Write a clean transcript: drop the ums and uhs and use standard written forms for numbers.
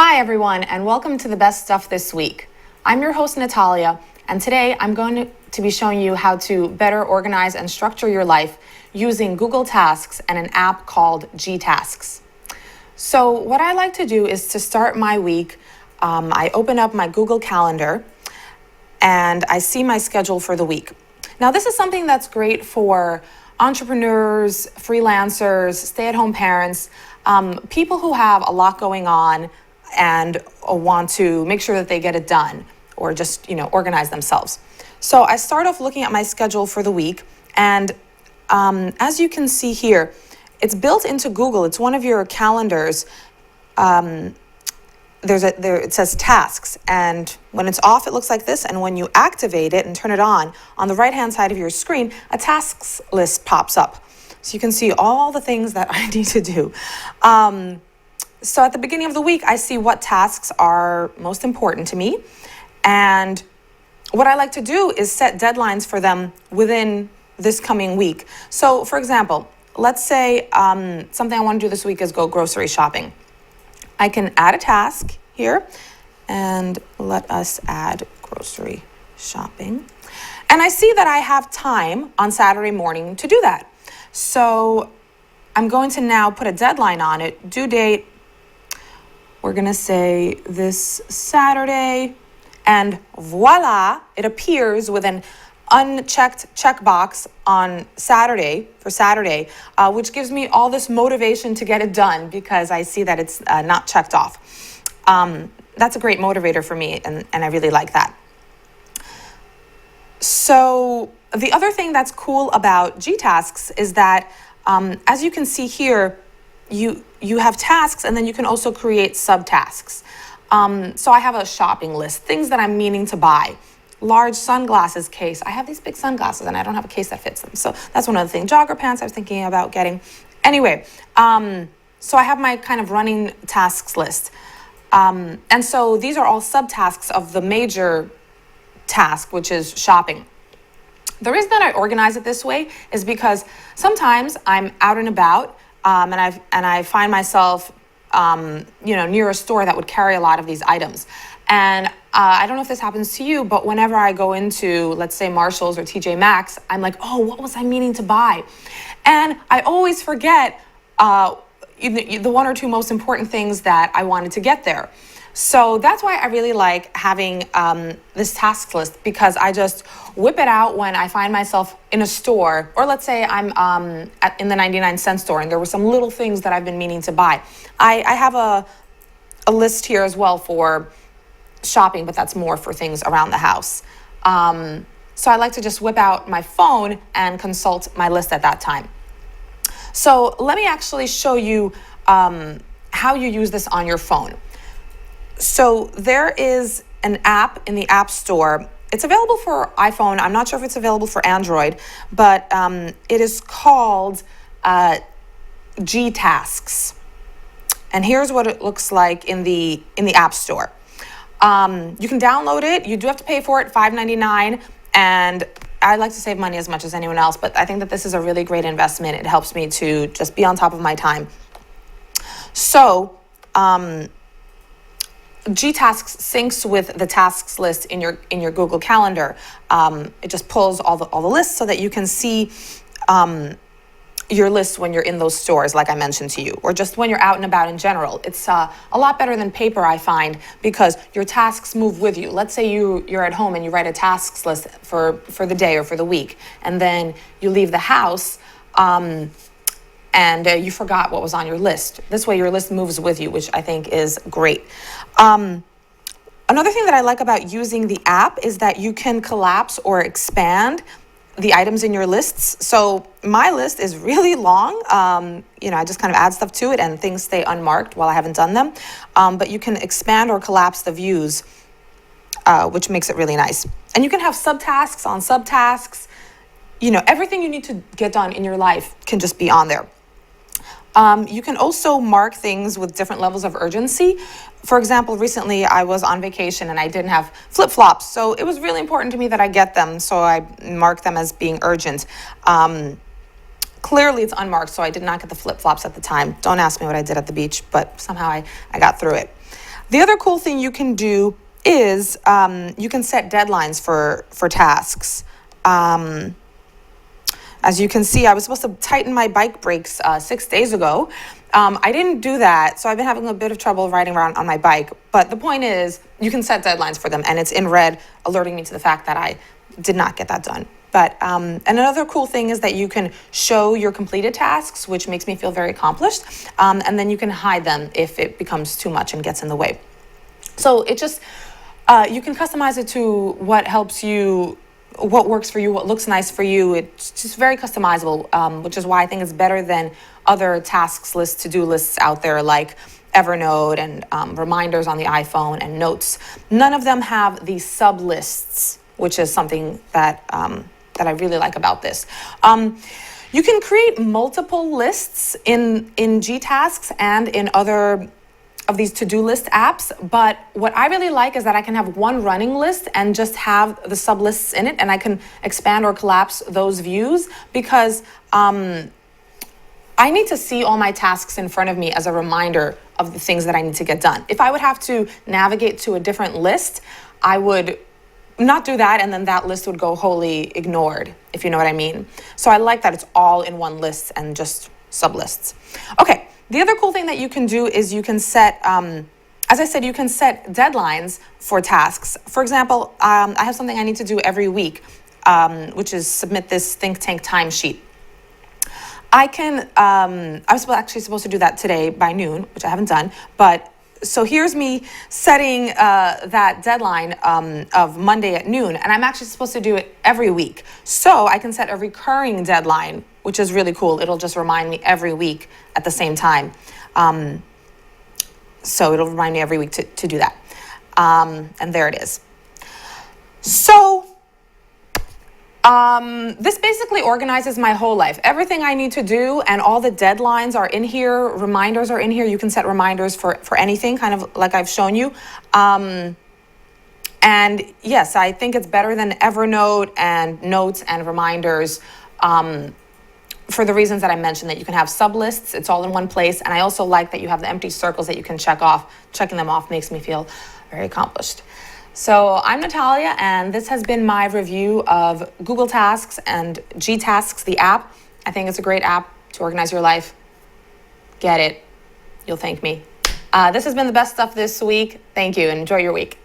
Hi everyone, and welcome to the best stuff this week. I'm your host Nataliya, and today I'm going to be showing you how to better organize and structure your life using Google Tasks and an app called GTasks. So what I like to do is to start my week, I open up my Google Calendar and I see my schedule for the week. Now this is something that's great for entrepreneurs, freelancers, stay-at-home parents, people who have a lot going on and want to make sure that they get it done or just, organize themselves. So I start off looking at my schedule for the week, and as you can see here, it's built into Google. It's one of your calendars. It says tasks, and when it's off, it looks like this. And when you activate it and turn it on the right-hand side of your screen, a tasks list pops up. So you can see all the things that I need to do. So at the beginning of the week, I see what tasks are most important to me. And what I like to do is set deadlines for them within this coming week. So for example, let's say something I want to do this week is go grocery shopping. I can add a task here and let us add grocery shopping. And I see that I have time on Saturday morning to do that. So I'm going to now put a deadline on it, due date. We're going to say this Saturday, and voila, it appears with an unchecked checkbox on Saturday, which gives me all this motivation to get it done because I see that it's not checked off. That's a great motivator for me, and I really like that. So the other thing that's cool about GTasks is that, as you can see here, you have tasks, and then you can also create subtasks. So I have a shopping list, things that I'm meaning to buy. Large sunglasses case. I have these big sunglasses and I don't have a case that fits them. So that's one of the things. Jogger pants I was thinking about getting. Anyway, so I have my kind of running tasks list. And so these are all subtasks of the major task, which is shopping. The reason that I organize it this way is because sometimes I'm out and about, and I find myself, near a store that would carry a lot of these items. And I don't know if this happens to you, but whenever I go into, let's say, Marshall's or TJ Maxx, I'm like, oh, what was I meaning to buy? And I always forget the one or two most important things that I wanted to get there. So that's why I really like having this task list, because I just whip it out when I find myself in a store, or let's say I'm in the 99-cent store and there were some little things that I've been meaning to buy. I have a list here as well for shopping, but that's more for things around the house. So I like to just whip out my phone and consult my list at that time. So let me actually show you how you use this on your phone. So there is an app in the App Store. It's available for iPhone. I'm not sure if it's available for Android, but it is called GTasks. And here's what it looks like in the App Store. You can download it. You do have to pay for it, $5.99, and I like to save money as much as anyone else, but I think that this is a really great investment. It helps me to just be on top of my time. So GTasks syncs with the tasks list in your Google Calendar. It just pulls all the lists so that you can see your list when you're in those stores, like I mentioned to you, or just when you're out and about in general. It's a lot better than paper, I find, because your tasks move with you. Let's say you're at home and you write a tasks list for the day or for the week, and then you leave the house and you forgot what was on your list. This way your list moves with you, which I think is great. Another thing that I like about using the app is that you can collapse or expand the items in your lists. So my list is really long. I just kind of add stuff to it and things stay unmarked while I haven't done them. But you can expand or collapse the views, which makes it really nice. And you can have subtasks on subtasks. Everything you need to get done in your life can just be on there. You can also mark things with different levels of urgency. For example, recently I was on vacation and I didn't have flip-flops, so it was really important to me that I get them, so I marked them as being urgent. Clearly it's unmarked, so I did not get the flip-flops at the time. Don't ask me what I did at the beach, but somehow I got through it. The other cool thing you can do is you can set deadlines for tasks. As you can see, I was supposed to tighten my bike brakes 6 days ago. I didn't do that, so I've been having a bit of trouble riding around on my bike. But the point is, you can set deadlines for them, and it's in red, alerting me to the fact that I did not get that done. But and another cool thing is that you can show your completed tasks, which makes me feel very accomplished, and then you can hide them if it becomes too much and gets in the way. So it just, you can customize it to what helps you, what works for you, what looks nice for you. It's just very customizable, which is why I think it's better than other tasks lists, to-do lists out there like Evernote and reminders on the iPhone and notes. None of them have these sub lists, which is something that that I really like about this. You can create multiple lists in GTasks and in other of these to-do list apps, but what I really like is that I can have one running list and just have the sub lists in it, and I can expand or collapse those views because I need to see all my tasks in front of me as a reminder of the things that I need to get done. If I would have to navigate to a different list, I would not do that, and then that list would go wholly ignored, if you know what I mean. So I like that it's all in one list and just sub lists. Okay. The other cool thing that you can do is you can set, as I said, you can set deadlines for tasks. For example, I have something I need to do every week, which is submit this think tank timesheet. I can, I was actually supposed to do that today by noon, which I haven't done, but so here's me setting that deadline of Monday at noon, and I'm actually supposed to do it every week. So I can set a recurring deadline, which is really cool. It'll just remind me every week at the same time. So it'll remind me every week to do that. And there it is. So this basically organizes my whole life. Everything I need to do and all the deadlines are in here. Reminders are in here. You can set reminders for anything, kind of like I've shown you. And yes, I think it's better than Evernote and notes and reminders for the reasons that I mentioned, that you can have sub lists. It's all in one place. And I also like that you have the empty circles that you can check off. Checking them off makes me feel very accomplished. So I'm Natalia, and this has been my review of Google Tasks and GTasks, the app. I think it's a great app to organize your life. Get it. You'll thank me. This has been the best stuff this week. Thank you, and enjoy your week.